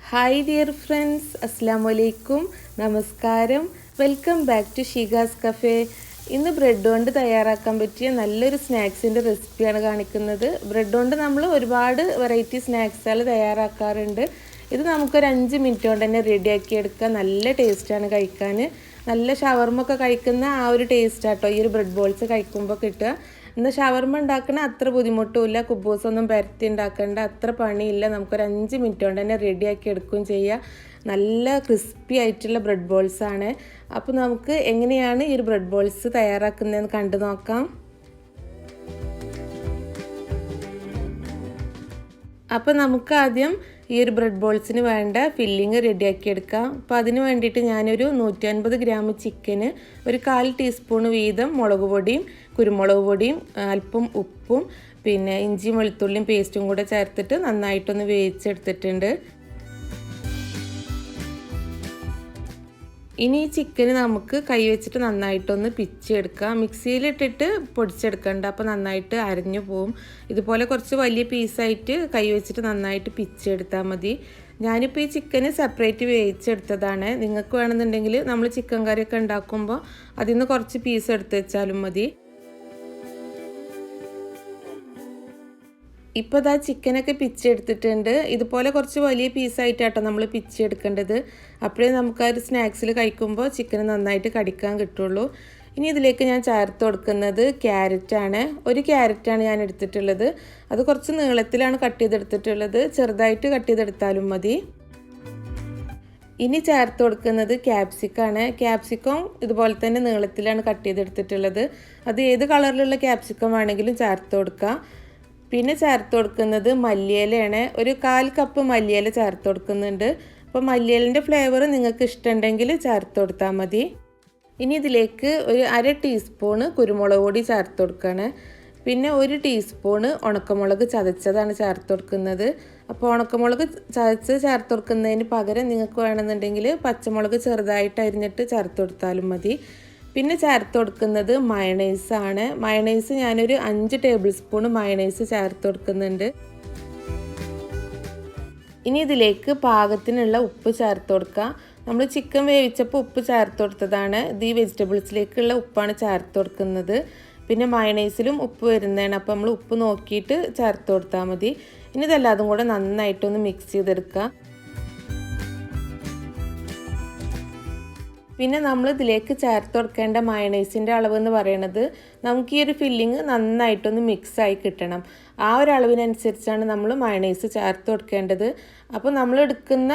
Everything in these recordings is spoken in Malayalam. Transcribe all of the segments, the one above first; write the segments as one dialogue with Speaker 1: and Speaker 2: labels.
Speaker 1: ഹായ് ഡിയർ ഫ്രണ്ട്സ്, അസ്സലാമു അലൈക്കും, നമസ്കാരം. Welcome back to Sheegas cafe. ഇന്ന് ബ്രെഡ് കൊണ്ട് തയ്യാറാക്കാൻ പറ്റിയ നല്ലൊരു സ്നാക്സിൻ്റെ റെസിപ്പിയാണ് കാണിക്കുന്നത്. ബ്രെഡ് കൊണ്ട് നമ്മൾ ഒരുപാട് വെറൈറ്റി സ്നാക്സുകൾ തയ്യാറാക്കാറുണ്ട്. ഇത് നമുക്കൊരു 5 മിനിറ്റ് കൊണ്ട് തന്നെ റെഡിയാക്കി എടുക്കാം. നല്ല ടേസ്റ്റാണ് കഴിക്കാൻ. നല്ല ഷവർമ ഒക്കെ കഴിക്കുന്ന ആ ഒരു ടേസ്റ്റാട്ടോ ഈ ഒരു ബ്രെഡ് ബോൾസ് കഴിക്കുമ്പോൾ കിട്ടുക. എന്നാൽ ഷവർമ ഉണ്ടാക്കണ അത്ര ബുദ്ധിമുട്ടുമില്ല, കുബൂസൊന്നും പരത്തി ഉണ്ടാക്കേണ്ട അത്ര പണിയില്ല. നമുക്കൊരു 5 മിനിറ്റ് കൊണ്ട് തന്നെ റെഡിയാക്കി എടുക്കുകയും ചെയ്യാം. നല്ല ക്രിസ്പി ആയിട്ടുള്ള ബ്രെഡ് ബോൾസാണ്. അപ്പോൾ നമുക്ക് എങ്ങനെയാണ് ഈ ഒരു ബ്രെഡ് ബോൾസ് തയ്യാറാക്കുന്നതെന്ന് കണ്ടു നോക്കാം. അപ്പോൾ നമുക്ക് ആദ്യം ഈ ഒരു ബ്രെഡ് ബോൾസിന് വേണ്ട ഫില്ലിങ് റെഡിയാക്കി എടുക്കാം. അപ്പോൾ അതിന് വേണ്ടിയിട്ട് ഞാനൊരു 150 ഗ്രാം ചിക്കന്, ഒരു 1/4 ടീസ്പൂൺ വീതം മുളക് പൊടിയും കുരുമുളക് പൊടിയും അല്പം ഉപ്പും പിന്നെ ഇഞ്ചിയും വെളുത്തുള്ളിയും പേസ്റ്റും കൂടെ ചേർത്തിട്ട് നന്നായിട്ടൊന്ന് വേവിച്ചെടുത്തിട്ടുണ്ട്. ഇനി ഈ ചിക്കന് നമുക്ക് കൈ വെച്ചിട്ട് നന്നായിട്ടൊന്ന് പിച്ചെടുക്കാം. മിക്സിയിലിട്ടിട്ട് പൊടിച്ചെടുക്കണ്ട, അപ്പോൾ നന്നായിട്ട് അരഞ്ഞു പോവും. ഇതുപോലെ കുറച്ച് വലിയ പീസായിട്ട് കൈ വെച്ചിട്ട് നന്നായിട്ട് പിച്ചെടുത്താൽ മതി. ഞാനിപ്പോൾ ഈ ചിക്കന് സെപ്പറേറ്റ് വേവിച്ചെടുത്തതാണ്. നിങ്ങൾക്ക് വേണമെന്നുണ്ടെങ്കിൽ നമ്മൾ ചിക്കൻ കറിയൊക്കെ ഉണ്ടാക്കുമ്പോൾ അതിൽ നിന്ന് കുറച്ച് പീസ് എടുത്ത് വെച്ചാലും മതി. ഇപ്പോൾ ഇതാ ചിക്കനൊക്കെ പിച്ചെടുത്തിട്ടുണ്ട്. ഇതുപോലെ കുറച്ച് വലിയ പീസായിട്ടാട്ടോ നമ്മൾ പിച്ചെടുക്കേണ്ടത്. അപ്പോഴേ നമുക്ക് ആ ഒരു സ്നാക്സിൽ കഴിക്കുമ്പോൾ ചിക്കൻ നന്നായിട്ട് കടിക്കാൻ കിട്ടുള്ളൂ. ഇനി ഇതിലേക്ക് ഞാൻ ചേർത്ത് കൊടുക്കുന്നത് ക്യാരറ്റാണ്. ഒരു ക്യാരറ്റാണ് ഞാൻ എടുത്തിട്ടുള്ളത്. അത് കുറച്ച് നീളത്തിലാണ് കട്ട് ചെയ്തെടുത്തിട്ടുള്ളത്. ചെറുതായിട്ട് കട്ട് ചെയ്തെടുത്താലും മതി. ഇനി ചേർത്ത് കൊടുക്കുന്നത് ക്യാപ്സിക്കാണ്. ക്യാപ്സിക്കം ഇതുപോലെ തന്നെ നീളത്തിലാണ് കട്ട് ചെയ്തെടുത്തിട്ടുള്ളത്. അത് ഏത് കളറിലുള്ള ക്യാപ്സിക്കം വേണമെങ്കിലും ചേർത്ത് കൊടുക്കാം. പിന്നെ ചേർത്ത് കൊടുക്കുന്നത് മല്ലിയിലയാണ്. ഒരു 1/4 കപ്പ് മല്ലിയില ചേർത്ത് കൊടുക്കുന്നുണ്ട്. അപ്പോൾ മല്ലിയിലിൻ്റെ ഫ്ലേവർ നിങ്ങൾക്ക് ഇഷ്ടമുണ്ടെങ്കിൽ ചേർത്ത് കൊടുത്താൽ മതി. ഇനി ഇതിലേക്ക് ഒരു 1/2 ടീസ്പൂണ് കുരുമുളക് പൊടി ചേർത്ത് കൊടുക്കുകയാണ്. പിന്നെ 1 ടീസ്പൂണ് ഉണക്കമുളക് ചതച്ചതാണ് ചേർത്ത് കൊടുക്കുന്നത്. അപ്പോൾ ഉണക്കമുളക് ചതച്ച് ചേർത്ത് കൊടുക്കുന്നതിന് പകരം നിങ്ങൾക്ക് വേണമെന്നുണ്ടെങ്കിൽ പച്ചമുളക് ചെറുതായിട്ട് അരിഞ്ഞിട്ട് ചേർത്ത് കൊടുത്താലും മതി. പിന്നെ ചേർത്ത് കൊടുക്കുന്നത് മയണൈസാണ്. മയണൈസ് ഞാനൊരു 5 ടേബിൾ സ്പൂൺ മയണൈസ് ചേർത്ത് കൊടുക്കുന്നുണ്ട്. ഇനി ഇതിലേക്ക് പാകത്തിനുള്ള ഉപ്പ് ചേർത്ത് കൊടുക്കുക. നമ്മൾ ചിക്കൻ വേവിച്ചപ്പോൾ ഉപ്പ് ചേർത്ത് കൊടുത്തതാണ്. ഇത് ഈ വെജിറ്റബിൾസിലേക്കുള്ള ഉപ്പാണ് ചേർത്ത് കൊടുക്കുന്നത്. പിന്നെ മയണൈസിലും ഉപ്പ് വരുന്നതാണ്, അപ്പോൾ നമ്മൾ ഉപ്പ് നോക്കിയിട്ട് ചേർത്ത് കൊടുത്താൽ മതി. ഇനി ഇതെല്ലാതും കൂടെ നന്നായിട്ടൊന്ന് മിക്സ് ചെയ്തെടുക്കുക. പിന്നെ നമ്മൾ ഇതിലേക്ക് ചേർത്ത് കൊടുക്കേണ്ട മയണൈസിൻ്റെ അളവ് എന്ന് പറയുന്നത് നമുക്ക് ഈ ഒരു ഫില്ലിങ് നന്നായിട്ടൊന്ന് മിക്സായി കിട്ടണം. ആ ഒരു അളവിനനുസരിച്ചാണ് നമ്മൾ മയണൈസ് ചേർത്ത് കൊടുക്കേണ്ടത്. അപ്പോൾ നമ്മൾ എടുക്കുന്ന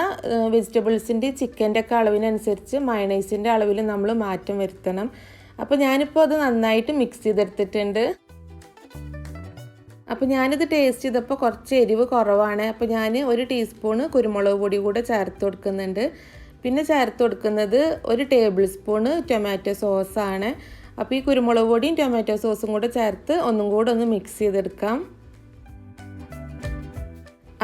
Speaker 1: വെജിറ്റബിൾസിൻ്റെ ചിക്കൻ്റെ ഒക്കെ അളവിനനുസരിച്ച് മയണൈസിൻ്റെ അളവിൽ നമ്മൾ മാറ്റം വരുത്തണം. അപ്പോൾ ഞാനിപ്പോൾ അത് നന്നായിട്ട് മിക്സ് ചെയ്തെടുത്തിട്ടുണ്ട്. അപ്പോൾ ഞാനിത് ടേസ്റ്റ് ചെയ്തപ്പോൾ കുറച്ച് എരിവ് കുറവാണ്. അപ്പോൾ ഞാൻ 1 ടീസ്പൂണ് കുരുമുളക് പൊടി കൂടെ ചേർത്ത് കൊടുക്കുന്നുണ്ട്. പിന്നെ ചേർത്ത് കൊടുക്കുന്നത് 1 ടേബിൾ സ്പൂണ് ടൊമാറ്റോ സോസാണ്. അപ്പോൾ ഈ കുരുമുളക് പൊടിയും ടൊമാറ്റോ സോസും കൂടെ ചേർത്ത് ഒന്നും കൂടെ ഒന്ന് മിക്സ് ചെയ്തെടുക്കാം.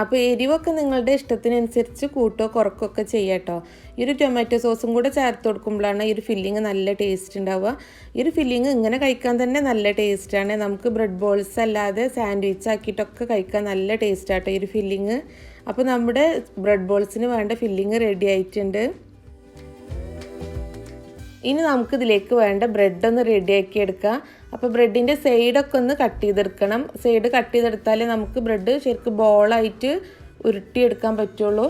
Speaker 1: അപ്പോൾ എരിവൊക്കെ നിങ്ങളുടെ ഇഷ്ടത്തിനനുസരിച്ച് കൂട്ടോ കുറക്കൊക്കെ ചെയ്യാട്ടോ. ഈ ഒരു ടൊമാറ്റോ സോസും കൂടെ ചേർത്ത് കൊടുക്കുമ്പോഴാണ് ഈ ഒരു ഫില്ലിങ് നല്ല ടേസ്റ്റ് ഉണ്ടാവുക. ഈ ഒരു ഫില്ലിങ് ഇങ്ങനെ കഴിക്കാൻ തന്നെ നല്ല ടേസ്റ്റാണ്. നമുക്ക് ബ്രെഡ് ബോൾസ് അല്ലാതെ സാൻഡ്വിച്ച് ആക്കിയിട്ടൊക്കെ കഴിക്കാൻ നല്ല ടേസ്റ്റാട്ടോ ഈ ഒരു ഫില്ലിങ്. അപ്പോൾ നമ്മുടെ ബ്രെഡ് ബോൾസിന് വേണ്ട ഫില്ലിങ് റെഡി ആയിട്ടുണ്ട്. ഇനി നമുക്കിതിലേക്ക് വേണ്ട ബ്രെഡൊന്ന് റെഡിയാക്കി എടുക്കാം. അപ്പോൾ ബ്രെഡിൻ്റെ സൈഡൊക്കെ ഒന്ന് കട്ട് ചെയ്തെടുക്കണം. സൈഡ് കട്ട് ചെയ്തെടുത്താലേ നമുക്ക് ബ്രെഡ് ശരിക്കും ബോളായിട്ട് ഉരുട്ടിയെടുക്കാൻ പറ്റുള്ളൂ.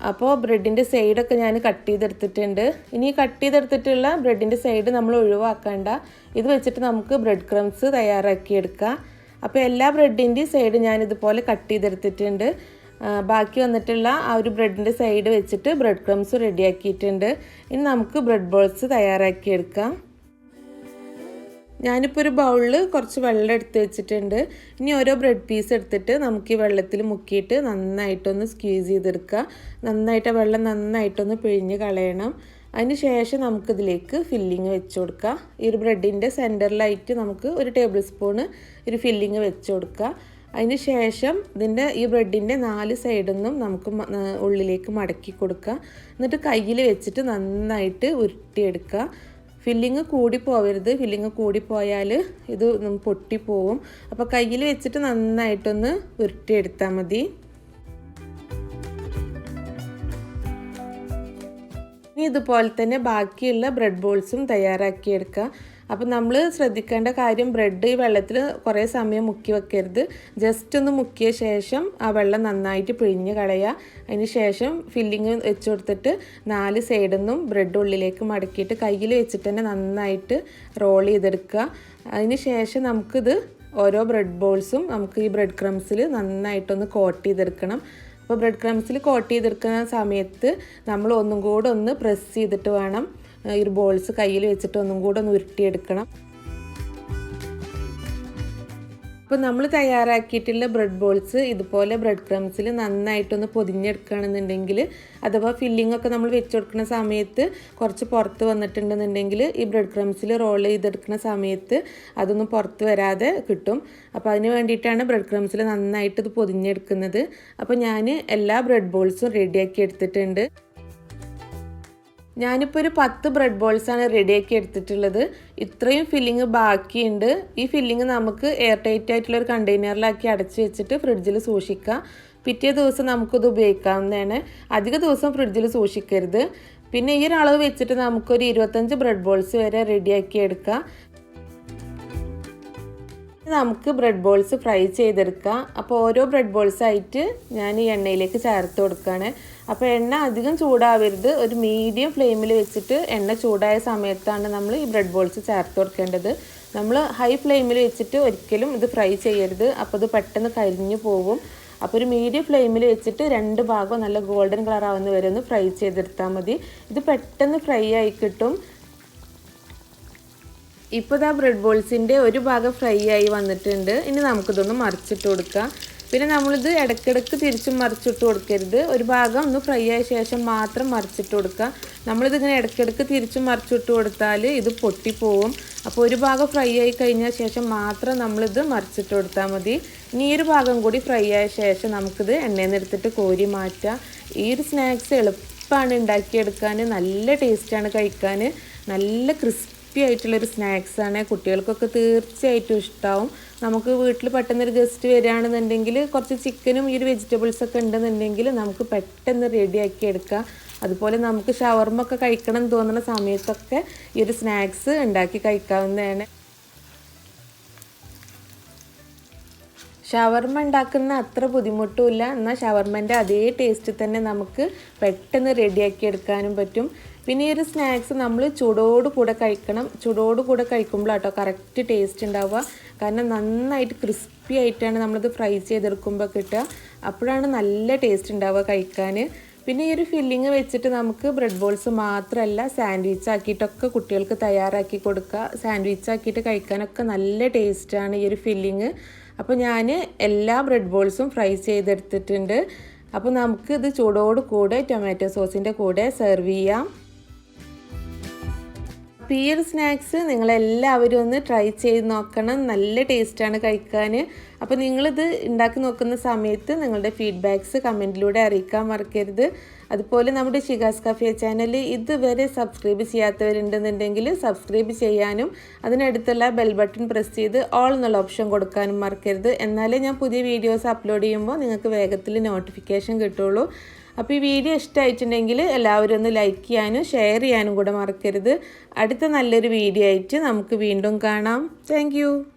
Speaker 1: അപ്പോൾ ബ്രെഡിൻ്റെ സൈഡൊക്കെ ഞാൻ കട്ട് ചെയ്തെടുത്തിട്ടുണ്ട്. ഇനി കട്ട് ചെയ്തെടുത്തിട്ടുള്ള ബ്രെഡിൻ്റെ സൈഡ് നമ്മൾ ഒഴിവാക്കണ്ട. ഇത് വെച്ചിട്ട് നമുക്ക് ബ്രെഡ് ക്രംസ് തയ്യാറാക്കിയെടുക്കാം. അപ്പോൾ എല്ലാ ബ്രെഡിൻ്റെയും സൈഡ് ഞാനിതുപോലെ കട്ട് ചെയ്തെടുത്തിട്ടുണ്ട്. ബാക്കി വന്നിട്ടുള്ള ആ ഒരു ബ്രെഡിൻ്റെ സൈഡ് വെച്ചിട്ട് ബ്രെഡ് ക്രംസ് റെഡിയാക്കിയിട്ടുണ്ട്. ഇനി നമുക്ക് ബ്രെഡ് ബോൾസ് തയ്യാറാക്കിയെടുക്കാം. ഞാനിപ്പോൾ ഒരു ബൗളിൽ കുറച്ച് വെള്ളം എടുത്ത് വെച്ചിട്ടുണ്ട്. ഇനി ഓരോ ബ്രെഡ് പീസ് എടുത്തിട്ട് നമുക്ക് ഈ വെള്ളത്തിൽ മുക്കിയിട്ട് നന്നായിട്ടൊന്ന് സ്ക്വീസ് ചെയ്തെടുക്കുക. നന്നായിട്ട് ആ വെള്ളം നന്നായിട്ടൊന്ന് പിഴിഞ്ഞ് കളയണം. അതിന് ശേഷം നമുക്കിതിലേക്ക് ഫില്ലിങ് വെച്ച് കൊടുക്കുക. ഈ ഒരു ബ്രെഡിൻ്റെ സെൻറ്ററിലായിട്ട് നമുക്ക് 1 ടേബിൾ സ്പൂണ് ഒരു ഫില്ലിങ് വെച്ച് കൊടുക്കുക. അതിന് ശേഷം ഇതിൻ്റെ ഈ ബ്രെഡിൻ്റെ 4 സൈഡിൽ നിന്നും നമുക്ക് ഉള്ളിലേക്ക് മടക്കി കൊടുക്കുക. എന്നിട്ട് കയ്യിൽ വെച്ചിട്ട് നന്നായിട്ട് ഉരുട്ടിയെടുക്കുക. ഫില്ലിങ് കൂടി പോവരുത്. ഫില്ലിങ് കൂടി പോയാൽ ഇത് പൊട്ടിപ്പോവും. അപ്പോൾ കയ്യിൽ വെച്ചിട്ട് നന്നായിട്ടൊന്ന് ഉരുട്ടിയെടുത്താൽ മതി. ഇതുപോലെ തന്നെ ബാക്കിയുള്ള ബ്രെഡ് ബോൾസും തയ്യാറാക്കിയെടുക്കുക. അപ്പോൾ നമ്മൾ ശ്രദ്ധിക്കേണ്ട കാര്യം, ബ്രെഡ് ഈ വെള്ളത്തിൽ കുറേ സമയം മുക്കി വെക്കരുത്. ജസ്റ്റ് ഒന്ന് മുക്കിയ ശേഷം ആ വെള്ളം നന്നായിട്ട് പിഴിഞ്ഞ് കളയുക. അതിന് ശേഷം ഫില്ലിങ് വെച്ച് കൊടുത്തിട്ട് 4 സൈഡിൽ നിന്നും ബ്രെഡ് ഉള്ളിലേക്ക് മടക്കിയിട്ട് കയ്യിൽ വെച്ചിട്ട് തന്നെ നന്നായിട്ട് റോൾ ചെയ്തെടുക്കുക. അതിന് ശേഷം നമുക്കിത് ഓരോ ബ്രെഡ് ബോൾസും നമുക്ക് ഈ ബ്രെഡ് ക്രംസിൽ നന്നായിട്ടൊന്ന് കോട്ട് ചെയ്തെടുക്കണം. അപ്പോൾ ബ്രെഡ് ക്രംസിൽ കോട്ട് ചെയ്തെടുക്കുന്ന സമയത്ത് നമ്മൾ ഒന്നും കൂടെ ഒന്ന് പ്രസ് ചെയ്തിട്ട് വേണം ഈ ബോൾസ് കയ്യിൽ വെച്ചിട്ട് ഒന്നും കൂടെ ഒന്ന് ഉരുട്ടിയെടുക്കണം. അപ്പോൾ നമ്മൾ തയ്യാറാക്കിയിട്ടുള്ള ബ്രെഡ് ബോൾസ് ഇതുപോലെ ബ്രെഡ് ക്രംസിൽ നന്നായിട്ടൊന്ന് പൊതിഞ്ഞെടുക്കുകയാണെന്നുണ്ടെങ്കിൽ, അഥവാ ഫില്ലിംഗ് ഒക്കെ നമ്മൾ വെച്ച് കൊടുക്കുന്ന സമയത്ത് കുറച്ച് പുറത്ത് വന്നിട്ടുണ്ടെന്നുണ്ടെങ്കിൽ ഈ ബ്രെഡ് ക്രംസിൽ റോൾ ചെയ്തെടുക്കുന്ന സമയത്ത് അതൊന്നും പുറത്ത് വരാതെ കിട്ടും. അപ്പോൾ അതിന് വേണ്ടിയിട്ടാണ് ബ്രെഡ് ക്രംസിൽ നന്നായിട്ട് ഇത് പൊതിഞ്ഞെടുക്കുന്നത്. അപ്പോൾ ഞാൻ എല്ലാ ബ്രെഡ് ബോൾസും റെഡിയാക്കി എടുത്തിട്ടുണ്ട്. ഞാനിപ്പോൾ ഒരു 10 ബ്രെഡ് ബോൾസാണ് റെഡിയാക്കി എടുത്തിട്ടുള്ളത്. ഇത്രയും ഫില്ലിങ് ബാക്കിയുണ്ട്. ഈ ഫില്ലിങ് നമുക്ക് എയർ ടൈറ്റ് ആയിട്ടുള്ള ഒരു കണ്ടെയ്നറിലാക്കി അടച്ച് വെച്ചിട്ട് ഫ്രിഡ്ജിൽ സൂക്ഷിക്കാം. പിറ്റേ ദിവസം നമുക്കിത് ഉപയോഗിക്കാവുന്നതാണ്. അധിക ദിവസം ഫ്രിഡ്ജിൽ സൂക്ഷിക്കരുത്. പിന്നെ ഈ ഒരു അളവ് വെച്ചിട്ട് നമുക്കൊരു 25 ബ്രെഡ് ബോൾസ് വരെ റെഡിയാക്കി എടുക്കാം. നമുക്ക് ബ്രെഡ് ബോൾസ് ഫ്രൈ ചെയ്തെടുക്കാം. അപ്പോൾ ഓരോ ബ്രെഡ് ബോൾസായിട്ട് ഞാൻ ഈ എണ്ണയിലേക്ക് ചേർത്ത് കൊടുക്കുകയാണ്. അപ്പോൾ എണ്ണ അധികം ചൂടാവരുത്. ഒരു മീഡിയം ഫ്ലെയിമിൽ വെച്ചിട്ട് എണ്ണ ചൂടായ സമയത്താണ് നമ്മൾ ഈ ബ്രെഡ് ബോൾസ് ചേർത്ത് കൊടുക്കേണ്ടത്. നമ്മൾ ഹൈ ഫ്ലെയിമിൽ വെച്ചിട്ട് ഒരിക്കലും ഇത് ഫ്രൈ ചെയ്യരുത്. അപ്പോൾ ഇത് പെട്ടെന്ന് കരിഞ്ഞു പോകും. അപ്പോൾ ഒരു മീഡിയം ഫ്ലെയിമിൽ വെച്ചിട്ട് 2 ഭാഗവും നല്ല ഗോൾഡൻ കളർ ആവുന്ന വരെ ഒന്ന് ഫ്രൈ ചെയ്തെടുത്താൽ മതി. ഇത് പെട്ടെന്ന് ഫ്രൈ ആയി കിട്ടും. ഇപ്പോൾ ഇതാ ബ്രെഡ് ബോൾസിൻ്റെ ഒരു ഭാഗം ഫ്രൈ ആയി വന്നിട്ടുണ്ട്. ഇനി നമുക്കിതൊന്ന് മറിച്ചിട്ട് കൊടുക്കാം. പിന്നെ നമ്മളിത് ഇടയ്ക്കിടയ്ക്ക് തിരിച്ചും മറിച്ചിട്ട് കൊടുക്കരുത്. ഒരു ഭാഗം ഒന്ന് ഫ്രൈ ആയ ശേഷം മാത്രം മറിച്ചിട്ട് കൊടുക്കുക. നമ്മളിതിങ്ങനെ ഇടയ്ക്കിടയ്ക്ക് തിരിച്ചും മറിച്ചിട്ട് കൊടുത്താൽ ഇത് പൊട്ടിപ്പോവും. അപ്പോൾ ഒരു ഭാഗം ഫ്രൈ ആയി കഴിഞ്ഞ ശേഷം മാത്രം നമ്മളിത് മറിച്ചിട്ട് കൊടുത്താൽ മതി. ഇനി ഈ ഒരു ഭാഗം കൂടി ഫ്രൈ ആയ ശേഷം നമുക്കിത് എണ്ണയിൽ നിന്ന് എടുത്തിട്ട് കോരി മാറ്റാം. ഈ ഒരു സ്നാക്സ് എളുപ്പമാണ് ഉണ്ടാക്കിയെടുക്കാൻ. നല്ല ടേസ്റ്റാണ് കഴിക്കാൻ. നല്ല ക്രിസ്പി ആയിട്ടുള്ളൊരു സ്നാക്സാണ്. കുട്ടികൾക്കൊക്കെ തീർച്ചയായിട്ടും ഇഷ്ടമാവും. നമുക്ക് വീട്ടിൽ പെട്ടെന്നൊരു ഗസ്റ്റ് വരികയാണെന്നുണ്ടെങ്കിൽ കുറച്ച് ചിക്കനും ഈ ഒരു വെജിറ്റബിൾസൊക്കെ ഉണ്ടെന്നുണ്ടെങ്കിൽ നമുക്ക് പെട്ടെന്ന് റെഡിയാക്കി എടുക്കാം. അതുപോലെ നമുക്ക് ഷവർമ ഒക്കെ കഴിക്കണം എന്ന് തോന്നുന്ന സമയത്തൊക്കെ ഈ ഒരു സ്നാക്സ് ഉണ്ടാക്കി കഴിക്കാവുന്നതാണ്. ഷവർമ ഉണ്ടാക്കുന്ന അത്ര ബുദ്ധിമുട്ടുമില്ല. എന്നാൽ ഷവർമൻ്റെ അതേ ടേസ്റ്റ് തന്നെ നമുക്ക് പെട്ടെന്ന് റെഡിയാക്കി എടുക്കാനും പറ്റും. പിന്നെ ഈ ഒരു സ്നാക്സ് നമ്മൾ ചൂടോട് കൂടെ കഴിക്കണം. ചൂടോട് കൂടെ കഴിക്കുമ്പോഴാട്ടോ കറക്റ്റ് ടേസ്റ്റ് ഉണ്ടാവുക. കാരണം നന്നായിട്ട് ക്രിസ്പി ആയിട്ടാണ് നമ്മളിത് ഫ്രൈ ചെയ്തെടുക്കുമ്പോൾ കിട്ടുക. അപ്പോഴാണ് നല്ല ടേസ്റ്റ് ഉണ്ടാവുക കഴിക്കാൻ. പിന്നെ ഈ ഒരു ഫില്ലിങ് വെച്ചിട്ട് നമുക്ക് ബ്രെഡ് ബോൾസ് മാത്രമല്ല സാൻഡ്വിച്ച് ആക്കിയിട്ടൊക്കെ കുട്ടികൾക്ക് തയ്യാറാക്കി കൊടുക്കുക. സാൻഡ്വിച്ച് ആക്കിയിട്ട് കഴിക്കാനൊക്കെ നല്ല ടേസ്റ്റാണ് ഈ ഒരു ഫില്ലിങ്. അപ്പോൾ ഞാൻ എല്ലാ ബ്രെഡ് ബോൾസും ഫ്രൈ ചെയ്തെടുത്തിട്ടുണ്ട്. അപ്പോൾ നമുക്ക് ഇത് ചൂടോട് കൂടെ ടൊമാറ്റോ സോസിൻ്റെ കൂടെ സെർവ് ചെയ്യാം. അപ്പോൾ ഈ ഒരു സ്നാക്സ് നിങ്ങളെല്ലാവരും ഒന്ന് ട്രൈ ചെയ്ത് നോക്കണം. നല്ല ടേസ്റ്റാണ് കഴിക്കാൻ. അപ്പോൾ നിങ്ങളിത് ഉണ്ടാക്കി നോക്കുന്ന സമയത്ത് നിങ്ങളുടെ ഫീഡ്ബാക്ക്സ് കമൻറ്റിലൂടെ അറിയിക്കാൻ മറക്കരുത്. അതുപോലെ നമ്മുടെ ഷിഗാസ് കഫേ ചാനൽ ഇതുവരെ സബ്സ്ക്രൈബ് ചെയ്യാത്തവരുണ്ടെന്നുണ്ടെങ്കിൽ സബ്സ്ക്രൈബ് ചെയ്യാനും അതിനടുത്തുള്ള ബെൽ ബട്ടൺ പ്രസ് ചെയ്ത് ഓൾ എന്നുള്ള ഓപ്ഷൻ കൊടുക്കാനും മറക്കരുത്. എന്നാലേ ഞാൻ പുതിയ വീഡിയോസ് അപ്ലോഡ് ചെയ്യുമ്പോൾ നിങ്ങൾക്ക് വേഗത്തിൽ നോട്ടിഫിക്കേഷൻ കിട്ടുള്ളൂ. അപ്പോൾ ഈ വീഡിയോ ഇഷ്ടമായിട്ടുണ്ടെങ്കിൽ എല്ലാവരും ഒന്ന് ലൈക്ക് ചെയ്യാനും ഷെയർ ചെയ്യാനും കൂടെ മറക്കരുത്. അടുത്ത നല്ലൊരു വീഡിയോ ആയിട്ട് നമുക്ക് വീണ്ടും കാണാം. താങ്ക്